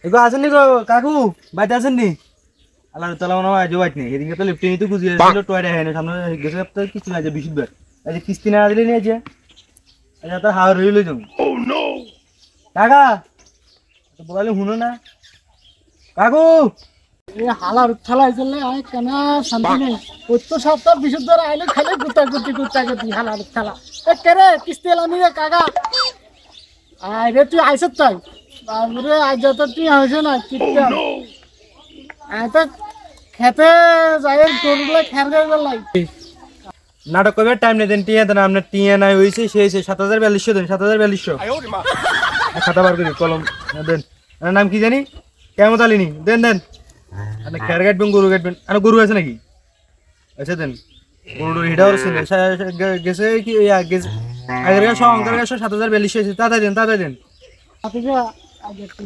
এগো আছেন নি গো কাকু বাইতে আছেন নি আল্লাহ তাআলা মনে হয় জবাইত নেই এদিকে তো লিফটে নিতে গুজিয়ে ছিল টয়টা হয়নি সামনে গেছে তো কিছু না যে বিশুদ্ধ এই যে কিস্তি না দিলে নিয়ে যে আচ্ছা তো হাওড় হইল যাও ও নো কাকা তো বলে শুনো না কাকু এই হালার থালাই চললে আয় কেন শান্তি নেই প্রত্যেক সপ্তাহ বিশুদ্ধ আইলে খালি গুতাগুতি হালার থালা এ কেরে কিস্তি এলামি রে কাকা আয় রে তুই আইস তাই বাবরে আজ যত তুই হয়েছে না কিস্তি আয় তো খেতে যাই গরুগুলো খের গাইবার লাগে নাটক করবে টাইম নেই দেন টিয়া দেন আপনার টিয়া নাই হয়েছে সেই 7,042 দেন 7,042 খাতা বার করি কলম দেন আপনার নাম কি জানি কেমন আলিনি দেন দেন আপনি খেয়ার কাটবেন গরু কাটবেন আর গরু আছে নাকি আচ্ছা দেন গরুর হিডা গেছে কি গেছে আগের সব অঙ্কের 7,042 তাড়াতাড়ি দেন আপনি আজ একটু